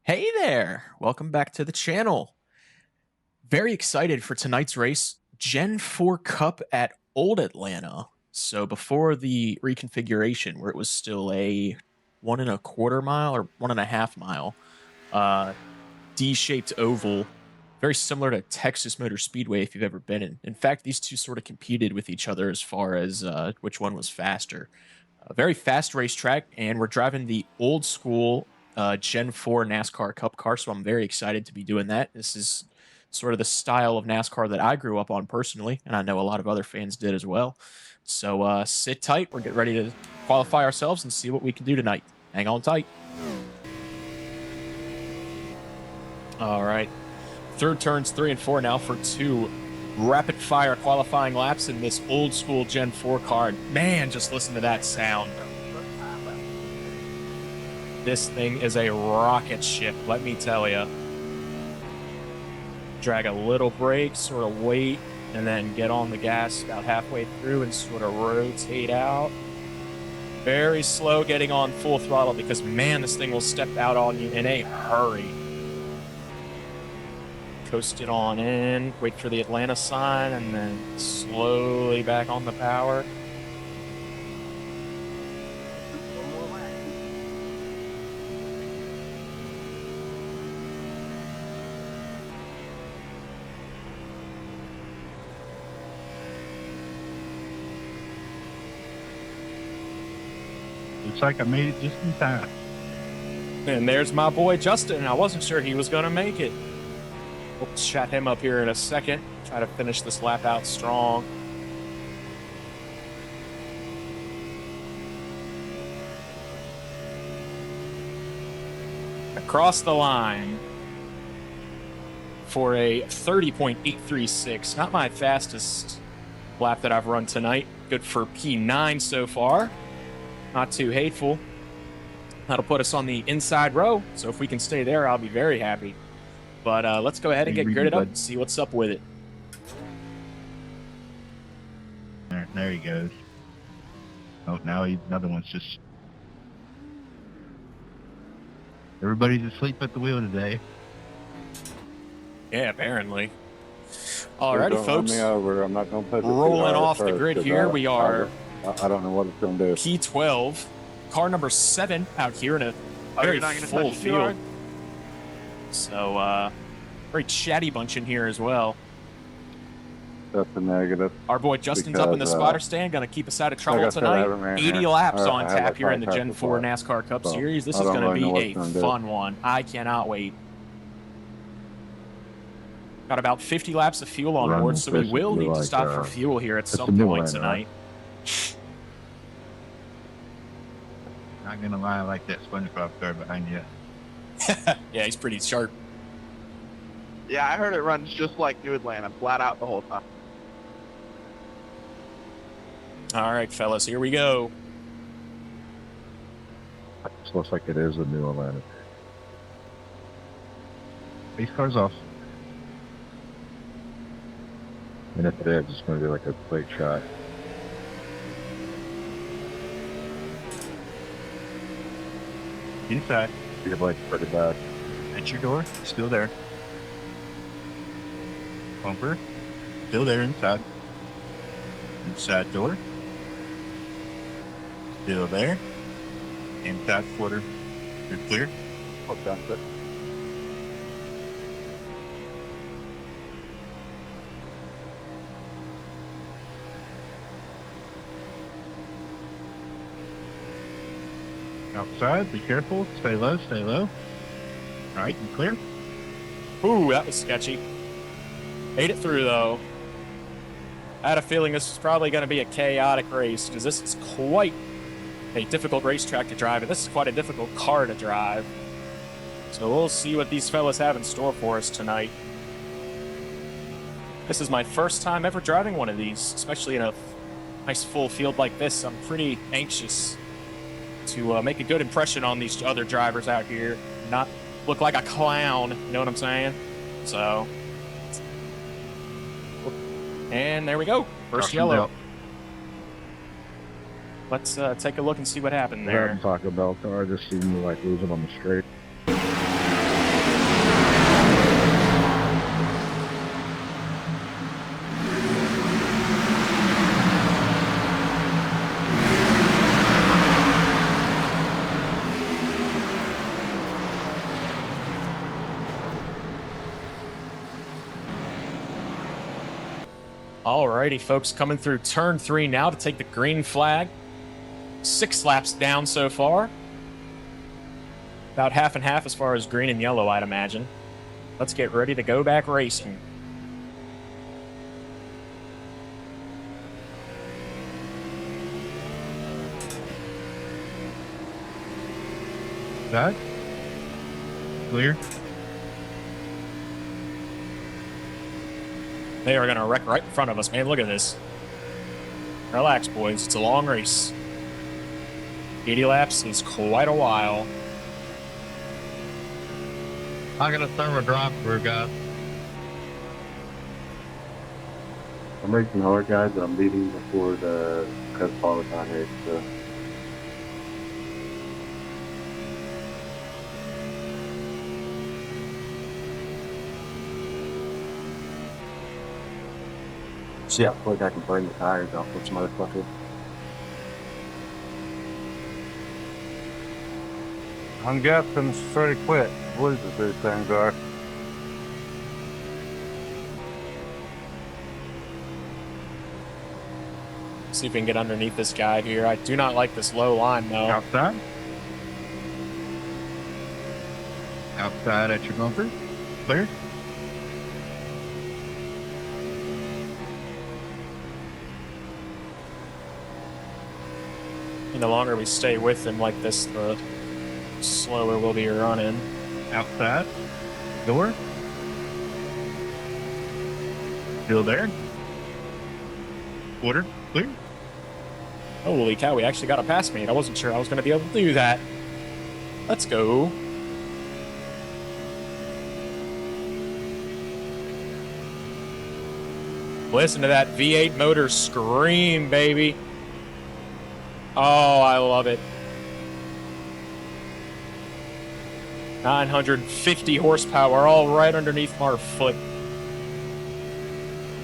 Hey there! Welcome back to the channel. Very excited for tonight's race, Gen 4 Cup at Old Atlanta. So before the reconfiguration, where it was still a 1.25 mile or 1.5 mile D-shaped oval, very similar to Texas Motor Speedway if you've ever been in. In fact, these two sort of competed with each other as far as which one was faster. A very fast racetrack, and we're driving the old school Gen 4 NASCAR Cup car, so I'm very excited to be doing that. This is sort of the style of NASCAR that I grew up on personally, and I know a lot of other fans did as well. So sit tight. We're getting ready to qualify ourselves and see what we can do tonight. Hang on tight. All right. Third turns 3 and 4 now for two rapid fire qualifying laps in this old school Gen 4 car. Man, just listen to that sound. This thing is a rocket ship, let me tell you. Drag a little brake, sort of wait, and then get on the gas about halfway through and sort of rotate out. Very slow getting on full throttle because, man, this thing will step out on you in a hurry. Coast it on in, wait for the Atlanta sign, and then slowly back on the power. Looks like I made it just in time. And there's my boy Justin. I wasn't sure he was going to make it. We'll chat him up here in a second. Try to finish this lap out strong. Across the line for a 30.836. Not my fastest lap that I've run tonight. Good for P9 so far. Not too hateful. That'll put us on the inside row. So if we can stay there, I'll be very happy. But let's go ahead and get girded up and see what's up with it. There he goes. Oh, now another one's just... Everybody's asleep at the wheel today. Yeah, apparently. Alrighty, folks. I'm not going to put rolling off the grid here. We are... I don't know what it's going to do. P12, car number 7 out here in a very full field. So, very chatty bunch in here as well. That's a negative. Our boy Justin's up in the spotter stand, going to keep us out of trouble tonight. 80 laps on tap here in the Gen 4 NASCAR Cup Series. This is going to be a fun one. I cannot wait. Got about 50 laps of fuel on board, so we will need to stop for fuel here at some point tonight. Not gonna lie, I like that SpongeBob car behind you. Yeah, he's pretty sharp. Yeah, I heard it runs just like New Atlanta, flat out the whole time. All right, fellas, here we go. It looks like it is a new Atlanta. These cars off. And if it is, it's going to be like a plate shot. Inside. Your blade's pretty bad. At your door. Still there. Bumper. Still there inside. Inside door. Still there. Inside quarter. You're clear. Hook down quick. Outside. Be careful. Stay low. Stay low. All right. You clear? Ooh, that was sketchy. Made it through, though. I had a feeling this was probably going to be a chaotic race, because this is quite a difficult racetrack to drive, and this is quite a difficult car to drive. So we'll see what these fellas have in store for us tonight. This is my first time ever driving one of these, especially in a nice full field like this. I'm pretty anxious to make a good impression on these other drivers out here, not look like a clown, you know what I'm saying? So, and there we go, first yellow. Let's take a look and see what happened there. Taco Bell car just seemed like losing on the straight. Alrighty, folks, coming through turn 3 now to take the green flag. 6 laps down so far. About half and half as far as green and yellow, I'd imagine. Let's get ready to go back racing. That? Clear? They are going to wreck right in front of us, man. Look at this. Relax, boys. It's a long race. 80 laps is quite a while. I got a thermal drop for guys. I'm racing hard, guys, but I'm leaving before the cut follow down here. So. Yeah, I feel like I can burn the tires off this motherfucker. I'm guessing it's pretty quick. What is these things are? See if we can get underneath this guy here. I do not like this low line, though. Outside? Outside at your bumper? Clear? And the longer we stay with him like this, the slower we'll be running. Outside? Door? Still there? Quarter? Clear? Holy cow, we actually got a pass mate. I wasn't sure I was going to be able to do that. Let's go. Listen to that V8 motor scream, baby. Oh, I love it. 950 horsepower, all right underneath our foot.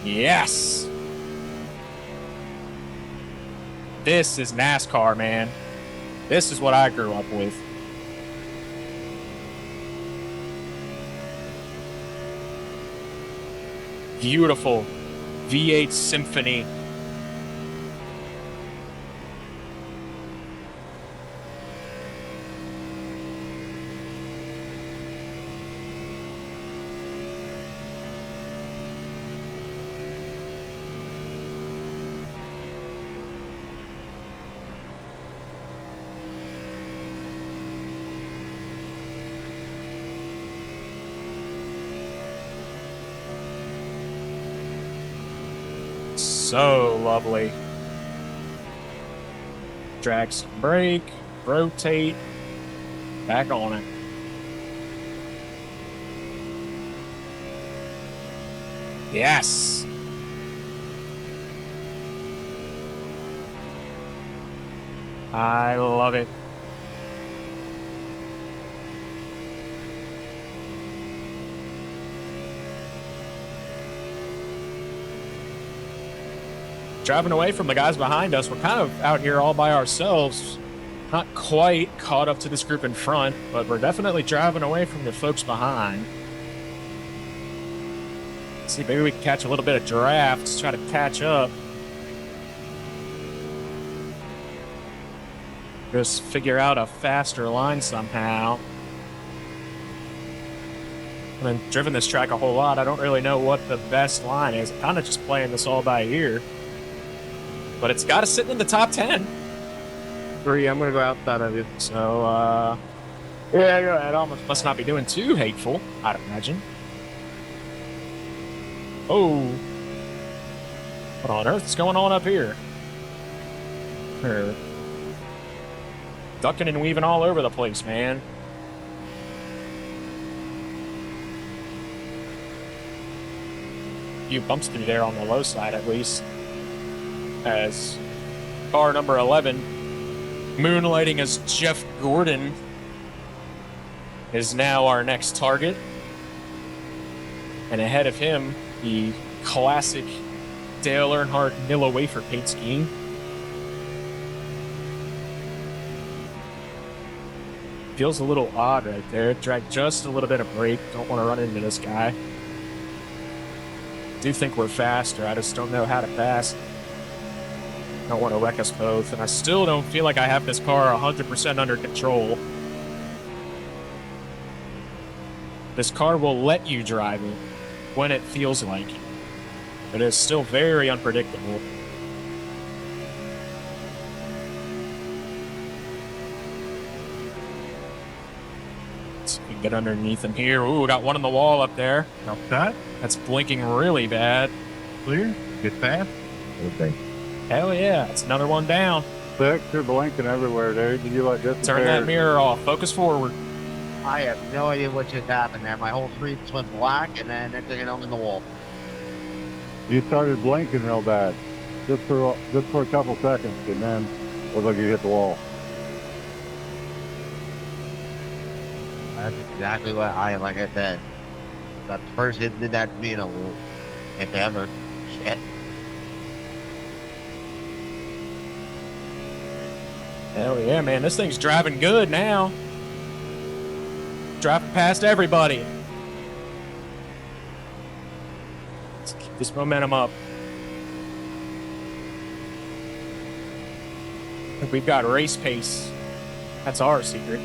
Yes. This is NASCAR, man. This is what I grew up with. Beautiful V8 symphony. So lovely. Drag some brake, rotate, back on it. Yes. I love it. Driving away from the guys behind us. We're kind of out here all by ourselves. Not quite caught up to this group in front, but we're definitely driving away from the folks behind. Let's see, maybe we can catch a little bit of draft, try to catch up. Just figure out a faster line somehow. I've been driven this track a whole lot. I don't really know what the best line is. I'm kind of just playing this all by ear. But it's got to sit in the top 10. 3, I'm going to go outside of you. So, yeah, go ahead. Almost must not be doing too hateful, I'd imagine. Oh. What on earth is going on up here? Ducking and weaving all over the place, man. A few bumps through there on the low side, at least. As car number 11, moonlighting as Jeff Gordon, is now our next target. And ahead of him, the classic Dale Earnhardt Nilla wafer paint scheme. Feels a little odd right there. Drag just a little bit of brake. Don't want to run into this guy. do think we're faster. I just don't know how to pass. Don't want to wreck us both, and I still don't feel like I have this car 100% under control. This car will let you drive it when it feels like it. It is still very unpredictable. Let's see if we can get underneath him here. Ooh, we got one on the wall up there. Outside, That's blinking really bad. clear, get fast. Okay. Hell yeah, it's another one down. Six, you're blinking everywhere, dude. Did you like this? Turn that mirror off. Focus forward. I have no idea what just happened there. My whole screen just went black, and then next thing you know, I'm in the wall. You started blinking real bad, just for a couple seconds, and then it looked like you hit the wall. That's exactly what like I said. That first hit did that to me in a little, if ever. Shit. Hell yeah, man. This thing's driving good now. Driving past everybody. Let's keep this momentum up. We've got race pace. That's our secret.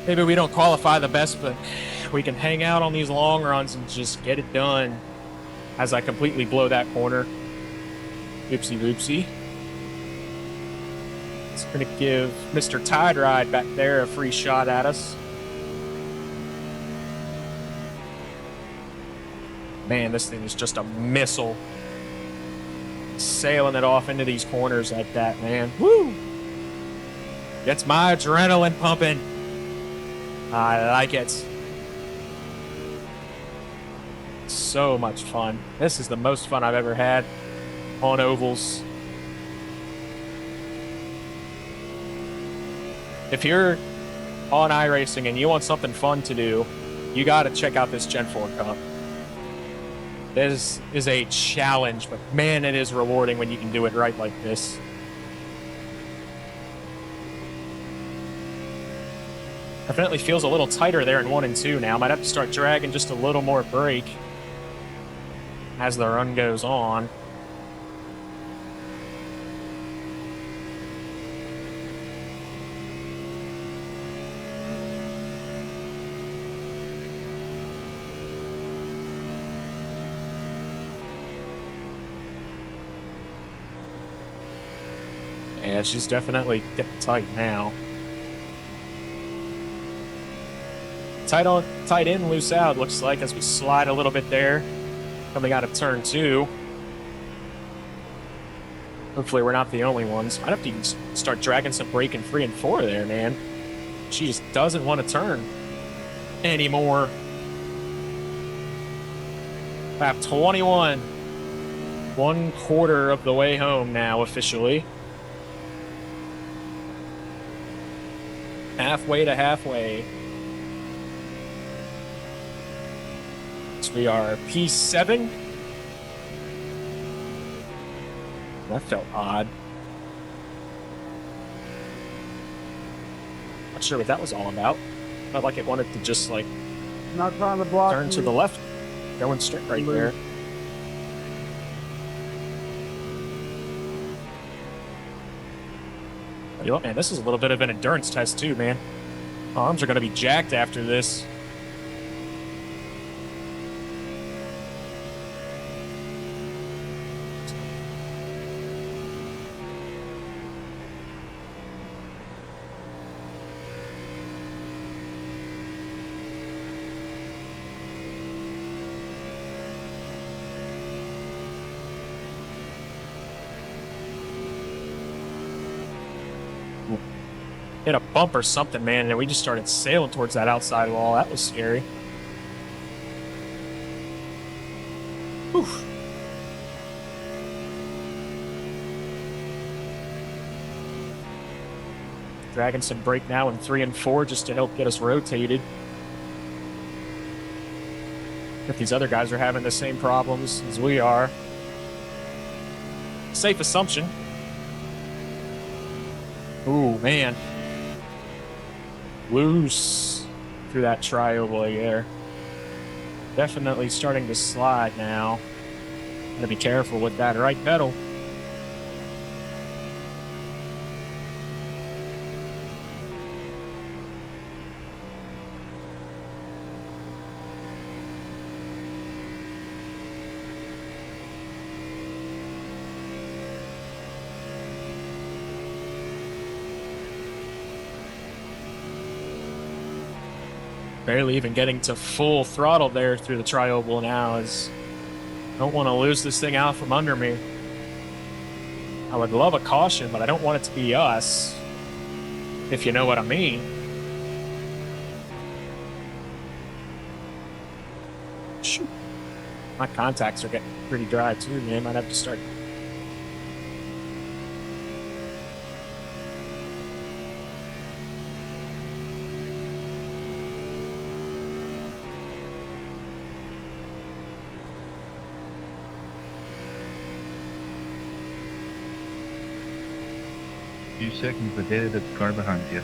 Maybe we don't qualify the best, but we can hang out on these long runs and just get it done as I completely blow that corner. Oopsie loopsie. It's going to give Mr. Tide Ride back there a free shot at us. Man, this thing is just a missile. Sailing it off into these corners like that, man. Woo! Gets my adrenaline pumping. I like it. So much fun. This is the most fun I've ever had on ovals. If you're on iRacing and you want something fun to do, you got to check out this Gen 4 Cup. This is a challenge, but man, it is rewarding when you can do it right like this. Definitely feels a little tighter there in 1 and 2 now. Might have to start dragging just a little more brake as the run goes on. Yeah, she's definitely getting tight now. Tight on, tight in, loose out, looks like, as we slide a little bit there. Coming out of turn 2. Hopefully we're not the only ones. Might have to even start dragging some brake in 3 and 4 there, man. She just doesn't want to turn anymore. Lap 21. 1/4 of the way home now, officially. Halfway to halfway. So we are P7. That felt odd. Not sure what that was all about. Felt like it wanted to just like Not trying to block. turn to the left. Going straight right there. You know what, man, this is a little bit of an endurance test too, man. Arms are going to be jacked after this. Hit a bump or something, man, and we just started sailing towards that outside wall. That was scary. Whew. Dragging some brake now in 3 and 4 just to help get us rotated. If these other guys are having the same problems as we are. Safe assumption. Ooh, man. Loose through that tri-oval there. Definitely starting to slide now. Gotta be careful with that right pedal. Barely even getting to full throttle there through the tri-oval now. As don't want to lose this thing out from under me. I would love a caution, but I don't want it to be us, if you know what I mean. Shoot. My contacts are getting pretty dry too, man. Might have to start. Few seconds ahead of the car behind you.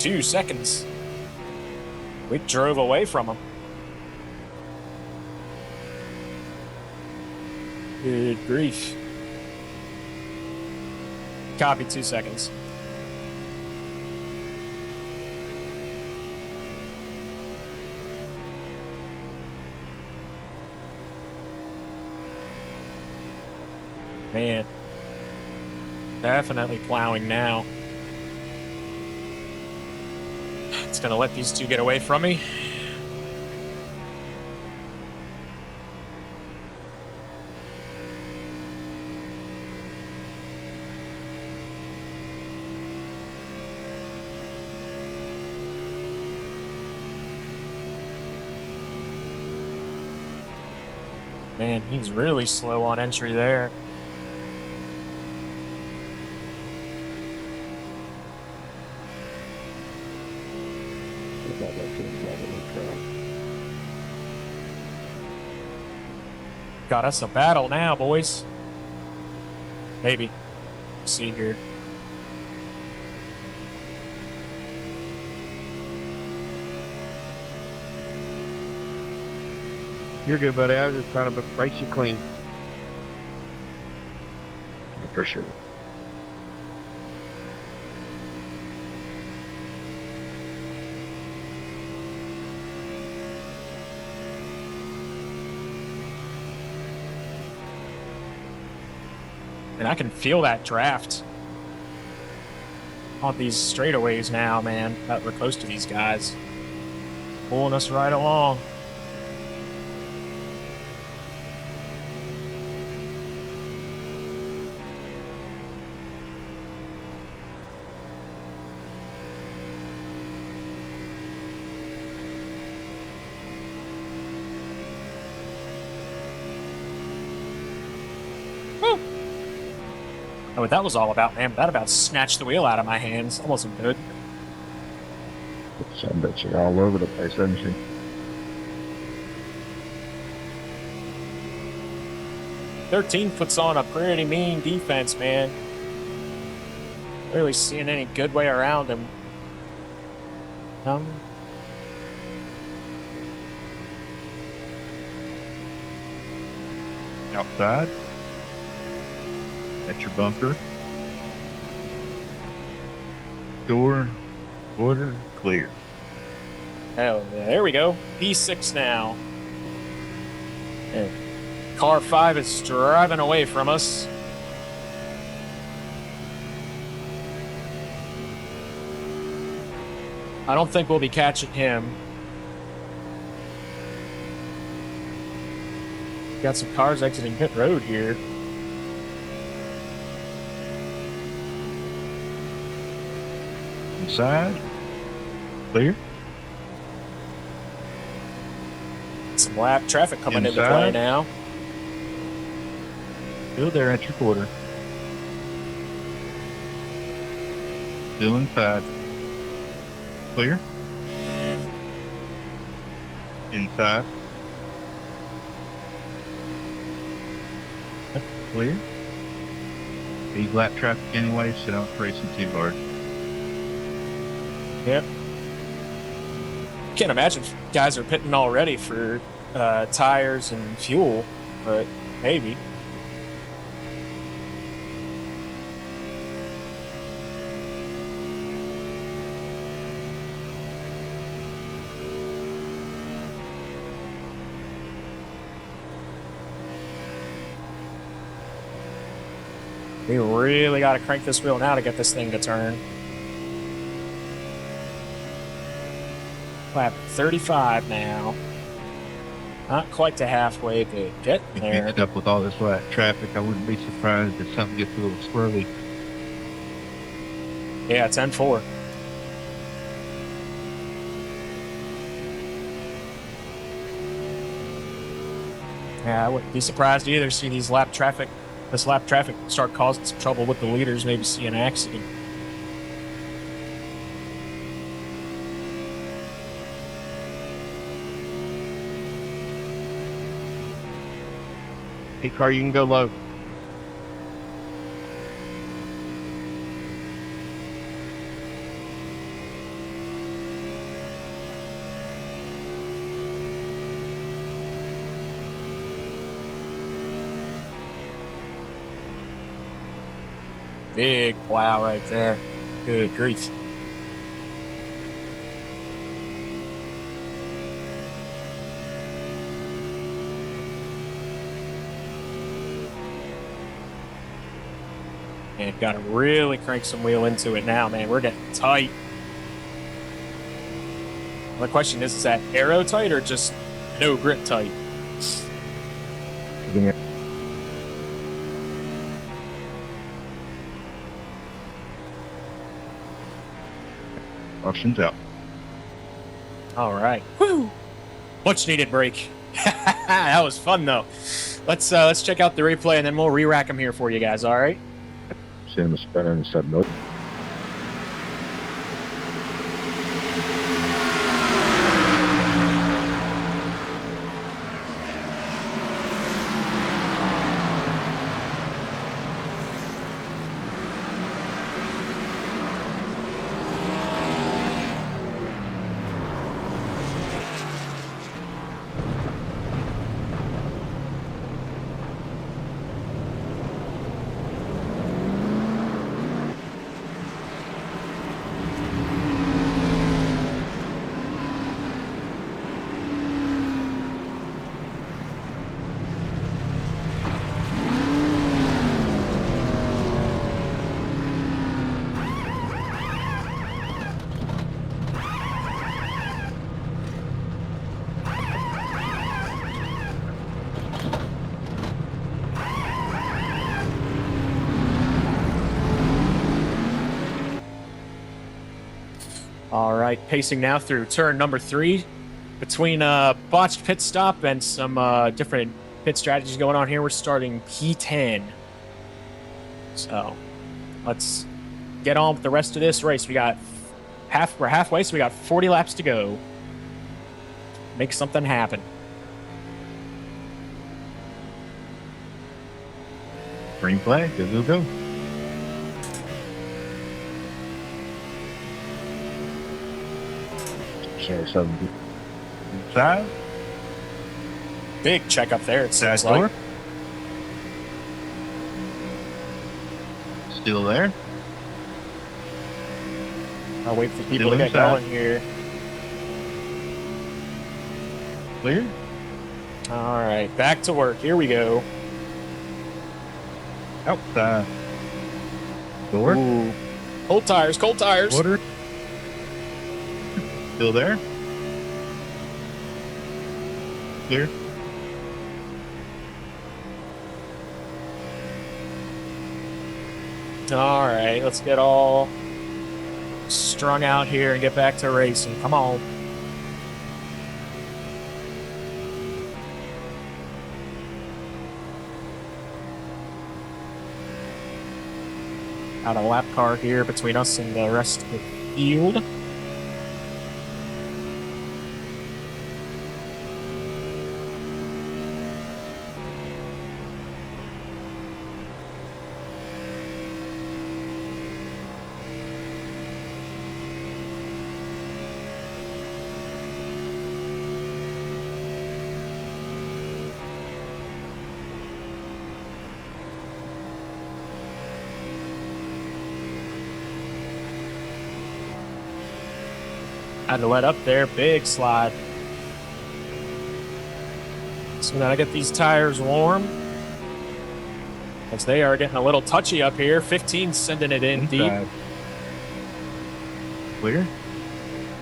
2 seconds. We drove away from him. Good grief. Copy, 2 seconds. Man. Definitely plowing now. It's gonna let these two get away from me. Man, he's really slow on entry there. Got us a battle now, boys. Maybe. Let's see here. You're good, buddy. I was just trying to break you clean. For sure. And I can feel that draft on these straightaways now, man. That we're close to these guys. Pulling us right along. Know what that was all about, man. That about snatched the wheel out of my hands. That wasn't good. I bet you're all over the place, isn't she? "13" puts on a pretty mean defense, man. Really seeing any good way around him. Outside. At your bunker. Door, order, clear. Hell yeah. There we go. P6 now. And car 5 is driving away from us. I don't think we'll be catching him. Got some cars exiting pit road here. Inside. Clear. Some lap traffic coming into play Inside. now. Still there at your quarter. Still inside. Clear. Inside. Clear. Big lap traffic anyway, so don't race them too hard. Yep. Can't imagine guys are pitting already for tires and fuel, but maybe. We really got to crank this wheel now to get this thing to turn. Lap 35 now. Not quite to halfway, but getting there. Mixed up with all this traffic, I wouldn't be surprised if something gets a little swirly. Yeah, 10-4. Yeah, I wouldn't be surprised either. See this lap traffic start causing some trouble with the leaders, maybe see an accident. Hey, car, you can go low. Big plow right there. Good grief. And got to really crank some wheel into it now, man. We're getting tight. The question is that aero tight or just no grip tight? Options out. All right. Woo! Much needed break. That was fun though. Let's check out the replay and then we'll re-rack them here for you guys. All right. See him spinning and said no. All right, pacing now through turn number 3. Between a botched pit stop and some different pit strategies going on here, we're starting P10. So let's get on with the rest of this race. We're halfway, so we got 40 laps to go. Make something happen. Green flag. Go, go, go. Share something. Side. Big check up there, it Side seems like. door. Still there. I'll wait for people Still to get inside. going here. Clear. All right, back to work. Here we go. Outside. Door. Ooh. Cold tires, cold tires. Water. Still there. Clear. All right, let's get all strung out here and get back to racing. Come on. Got a lap car here between us and the rest of the field. Had to let up there. Big slide. So now I get these tires warm, as they are getting a little touchy up here. 15 sending it in deep. Inside. Clear.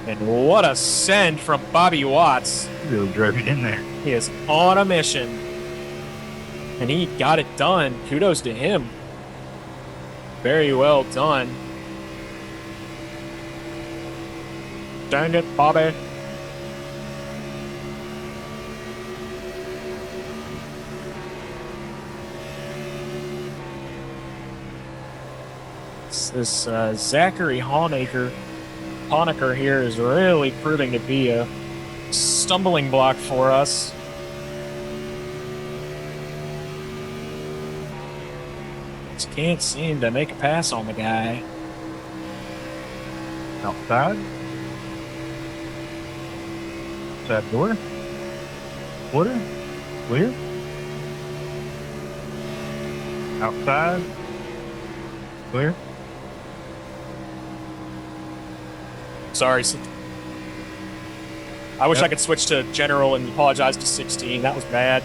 And what a send from Bobby Watts. Really drove it in there. He is on a mission. And he got it done. Kudos to him. Very well done. Dang it, Bobby. This Zachary Honecker here is really proving to be a stumbling block for us. Just can't seem to make a pass on the guy. Outside. Side door. Water. Clear. Outside. Clear. Sorry. I wish I could switch to general and apologize to 16. That was bad.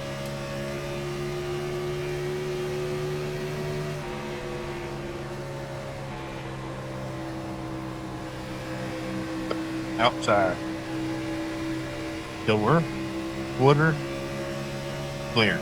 Outside. Door. Water. Clear.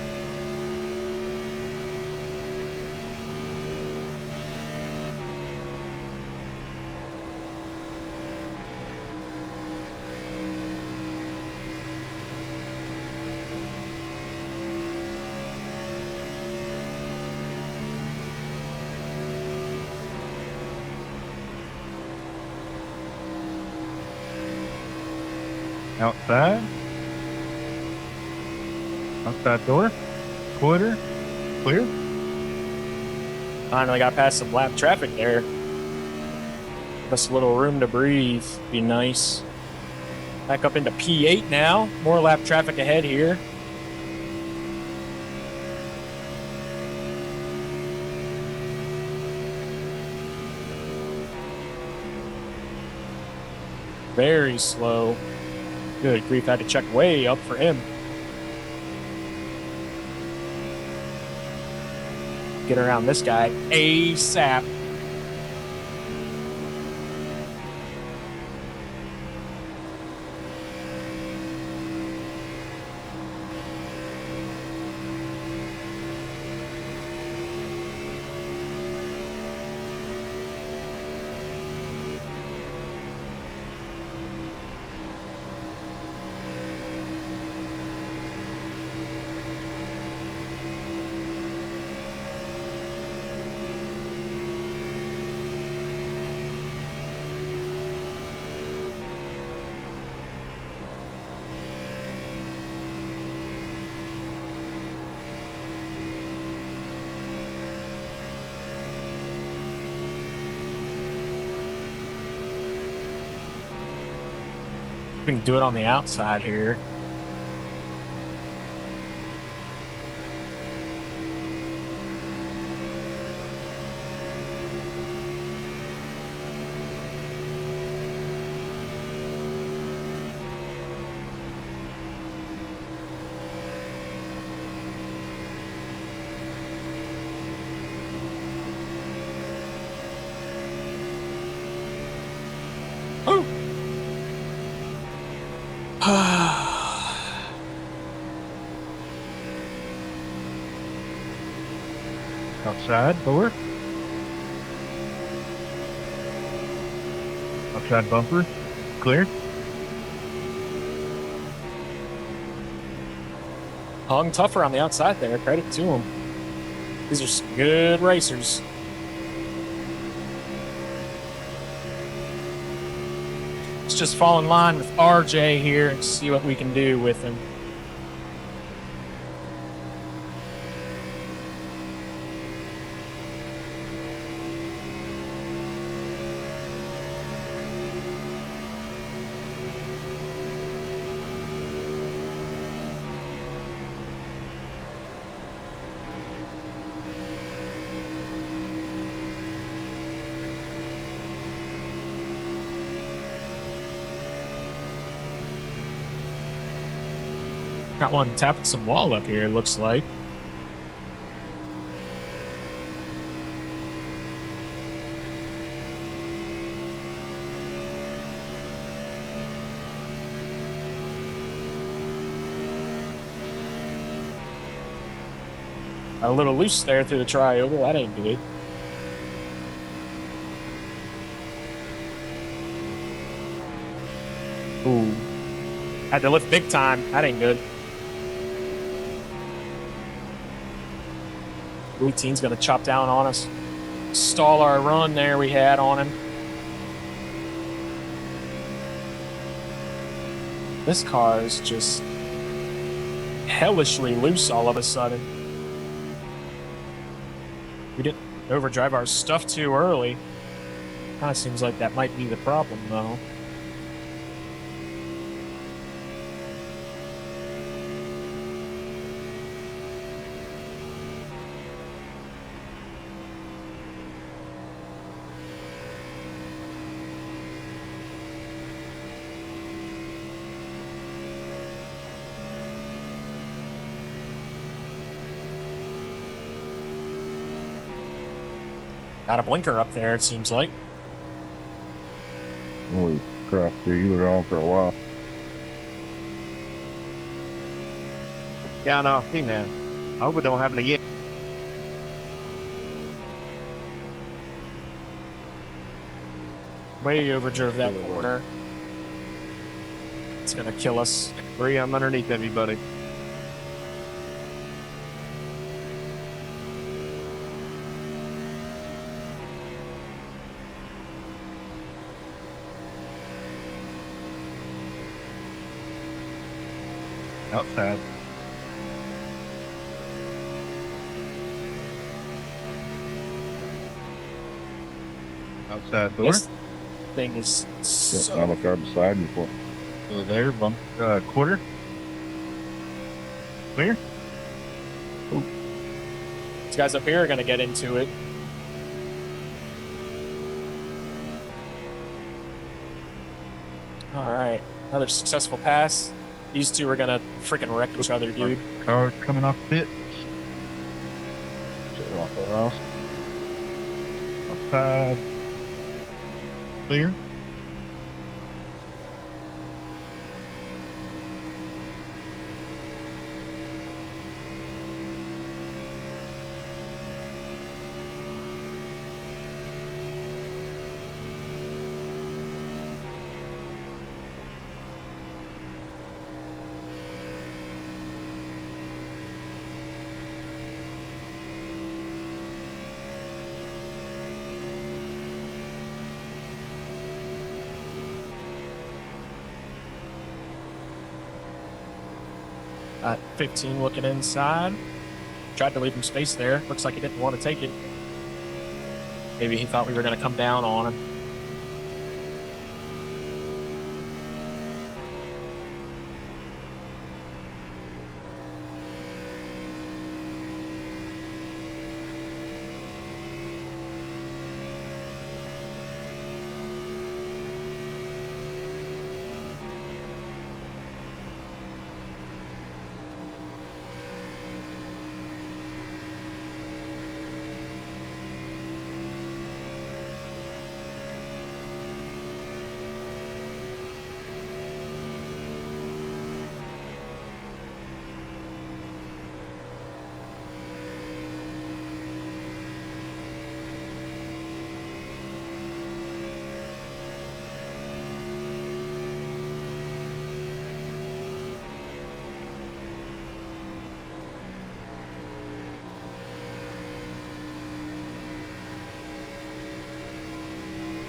Outside. Outside door. Quarter. Clear. Finally got past some lap traffic there. Give us a little room to breathe. Be nice. Back up into P8 now. More lap traffic ahead here. Very slow. Good grief, had to check way up for him. Get around this guy ASAP. We can do it on the outside here. Outside door. Outside bumper. Clear. Hung tougher on the outside there. Credit to him. These are some good racers. Let's just fall in line with RJ here and see what we can do with him. Got one tapping some wall up here, it looks like. A little loose there through the trioval. That ain't good. Ooh. Had to lift big time. That ain't good. 18's going to chop down on us. Stall our run there we had on him. This car is just hellishly loose all of a sudden. We didn't overdrive our stuff too early. Kind of seems like that might be the problem, though. Got a blinker up there, it seems like. Holy crap, dude, you were on for a while. Yeah, no, see, man. I hope it don't happen again. Way overdrove that corner. It's gonna kill us. Bree, I'm underneath everybody. Outside. Outside door. This thing is so... I'm a car beside me for. Over there, bump. Quarter. Clear. These guys up here are gonna get into it. Alright, another successful pass. These two are gonna freaking wreck each other, dude. Car coming off pit. Off the house. Outside. Clear. Got 15 looking inside. Tried to leave him space there. Looks like he didn't want to take it. Maybe he thought we were going to come down on him.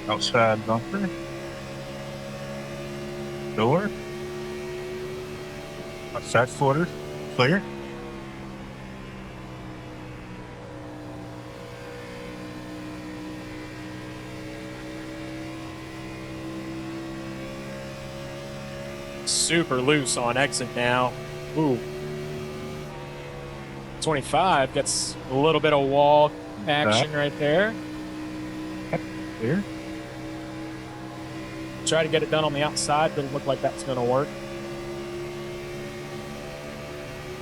Outside bumper. Door. Outside quarter. Clear. Super loose on exit now. Ooh. 25 gets a little bit of wall action right there. Clear. Try to get it done on the outside. Doesn't look like that's going to work.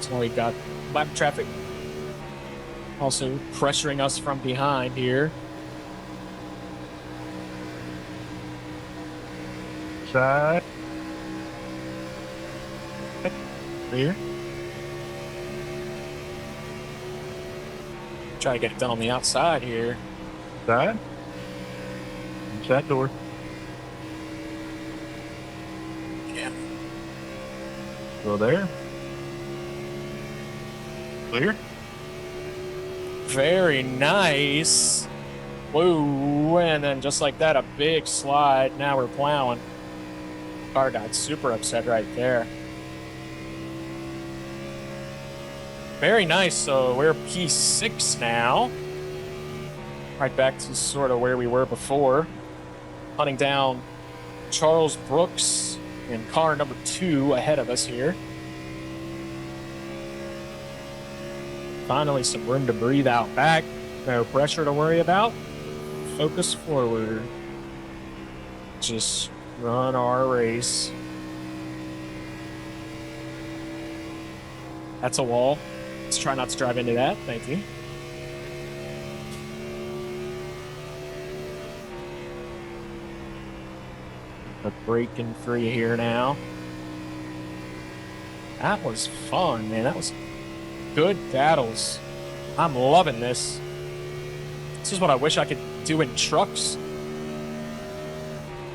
So we got lap traffic also pressuring us from behind here. Side. Clear. Try to get it done on the outside here. Side. Inside door. Yeah. Go there. Clear. Very nice. Whoa, and then just like that, a big slide. Now we're plowing. Car got super upset right there. Very nice. So we're P6 now. Right back to sort of where we were before. Hunting down Charles Brooks in car number 2 ahead of us here. Finally, some room to breathe out back. No pressure to worry about. Focus forward. Just run our race. That's a wall. Let's try not to drive into that. Thank you. A breaking free here now. That was fun, man. That was good battles. I'm loving this. This is what I wish I could do in trucks.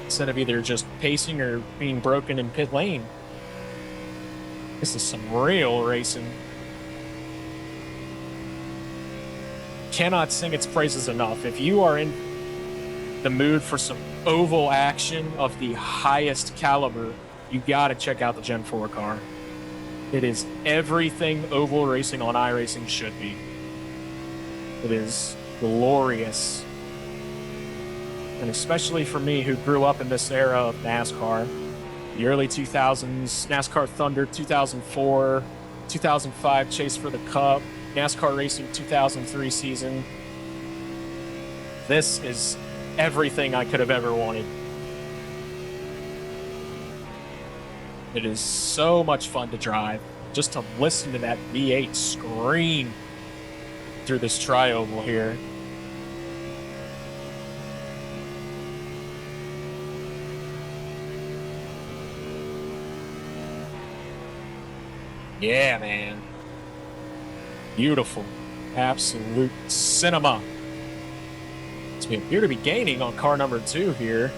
Instead of either just pacing or being broken in pit lane. This is some real racing. Cannot sing its praises enough. If you are in the mood for some oval action of the highest caliber, you gotta check out the Gen 4 car. It is everything oval racing on iRacing should be. It is glorious. And especially for me, who grew up in this era of NASCAR, the early 2000s, NASCAR Thunder 2004, 2005 Chase for the Cup, NASCAR Racing 2003 season. This is everything I could have ever wanted. It is so much fun to drive. Just to listen to that V8 scream through this tri-oval here. Yeah, man. Beautiful. Absolute cinema. So we appear to be gaining on car number 2 here.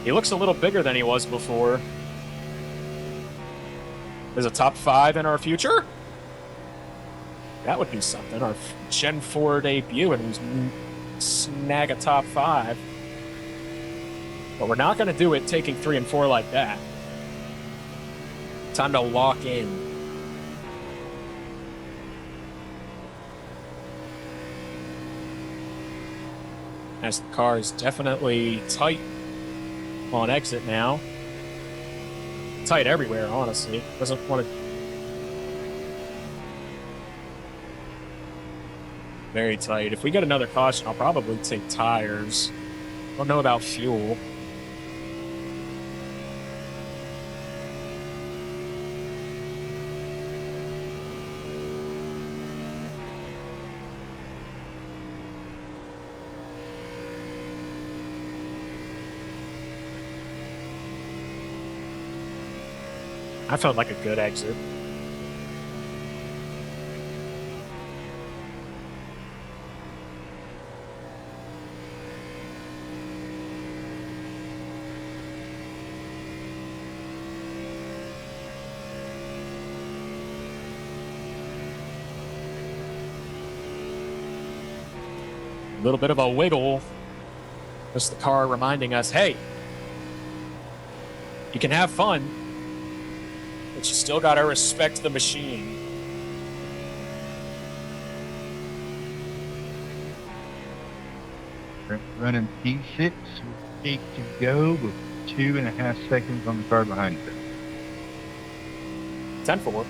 He looks a little bigger than he was before. There's a top 5 in our future? That would be something. Our Gen 4 debut and we snag a top 5. But we're not going to do it taking 3 and 4 like that. Time to lock in. As the car is definitely tight on exit now. Tight everywhere, honestly. Doesn't want to. Very tight. If we get another caution, I'll probably take tires. Don't know about fuel. I felt like a good exit. A little bit of a wiggle. Just the car reminding us, hey, you can have fun, but you still got to respect the machine. Running P6, 8 to go with 2.5 seconds on the car behind it. 10-4.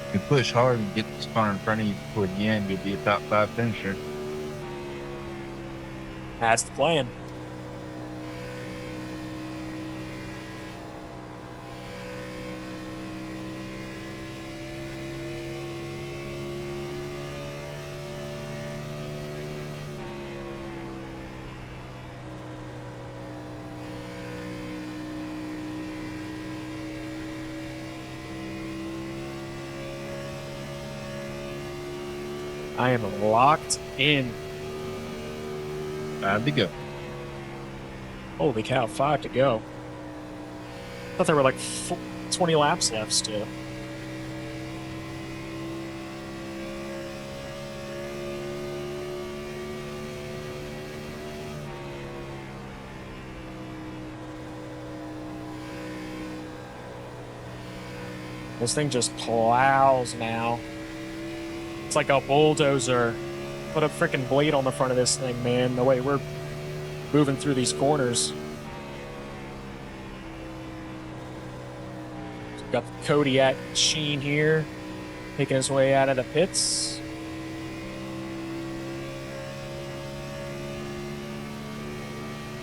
If you push hard and get this car in front of you toward the end, you'll be a top 5 finisher. That's the plan. I am locked in. 5 to go. Holy cow, 5 to go. I thought there were like 20 laps left still. This thing just plows now. It's like a bulldozer. Put a freaking blade on the front of this thing, man. The way we're moving through these corners. Got the Kodiak Sheen here, making his way out of the pits.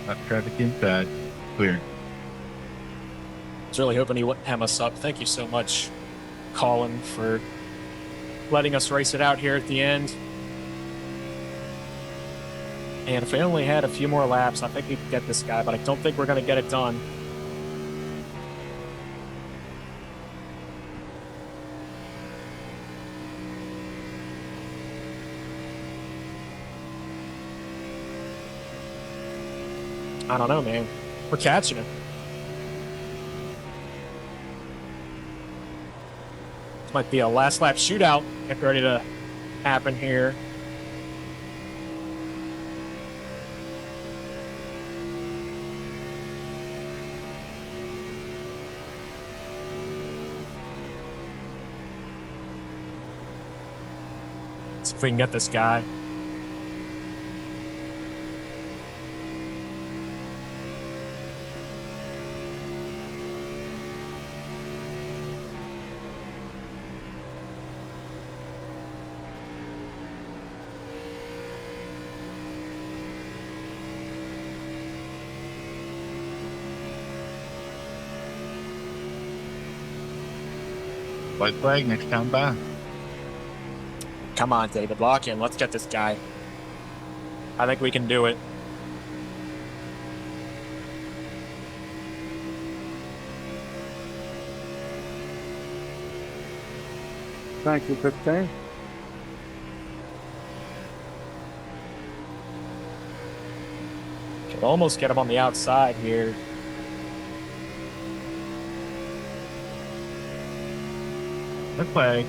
Lap traffic inside. Clear. I was really hoping he wouldn't hem us up. Thank you so much, Colin, for letting us race it out here at the end. And if we only had a few more laps, I think we could get this guy, but I don't think we're going to get it done. I don't know, man. We're catching him. This might be a last lap shootout. Get ready to happen here. Let's see if we can get this guy. White flag next time by. Come on, David, lock in. Let's get this guy. I think we can do it. Thank you, 15. Can almost get him on the outside here. White flag.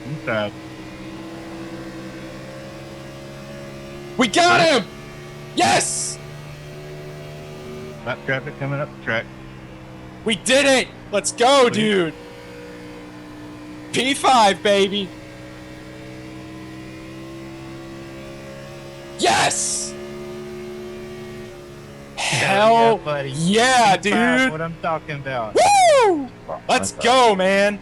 Inside. We got him! Yes! Lap traffic coming up the track. We did it! Let's go, dude! P5, baby! Yes! Hell yeah, buddy. yeah, P5, dude! what I'm talking about. Woo! Let's go, man!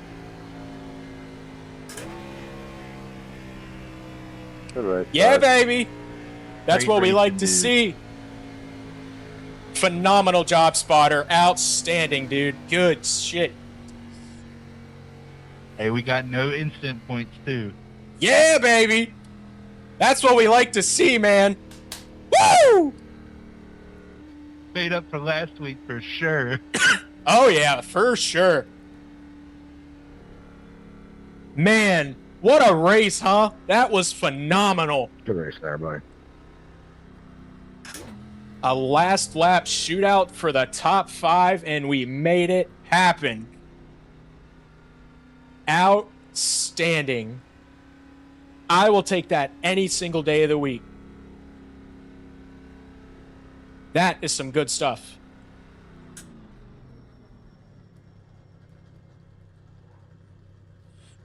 Good race. Yeah, guys. baby! That's Great what we like racing, to dude. see. Phenomenal job, Spotter. Outstanding, dude. Good shit. Hey, we got no instant points too. Yeah, baby! That's what we like to see, man. Woo! Made up for last week for sure. Oh, yeah, for sure. Man, what a race, huh? That was phenomenal. Good race there, buddy. A last lap shootout for the top 5, and we made it happen. Outstanding. I will take that any single day of the week. That is some good stuff.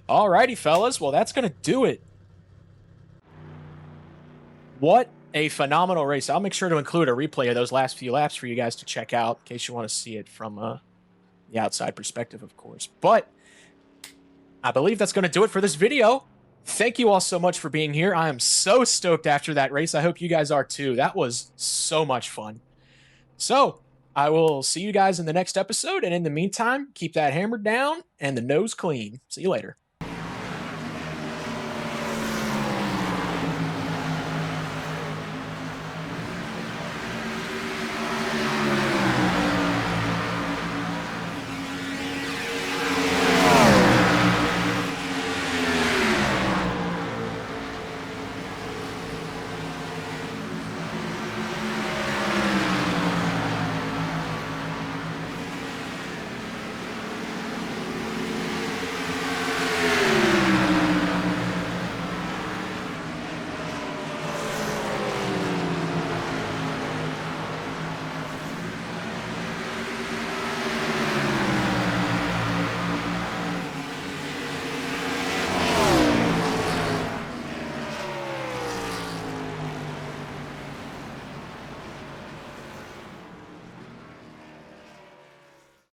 Alrighty, fellas. Well, that's going to do it. What a phenomenal race. I'll make sure to include a replay of those last few laps for you guys to check out in case you want to see it from the outside perspective, of course. But I believe that's going to do it for this video. Thank you all so much for being here. I am so stoked after that race. I hope you guys are too. That was so much fun. So I will see you guys in the next episode. And in the meantime, keep that hammer down and the nose clean. See you later.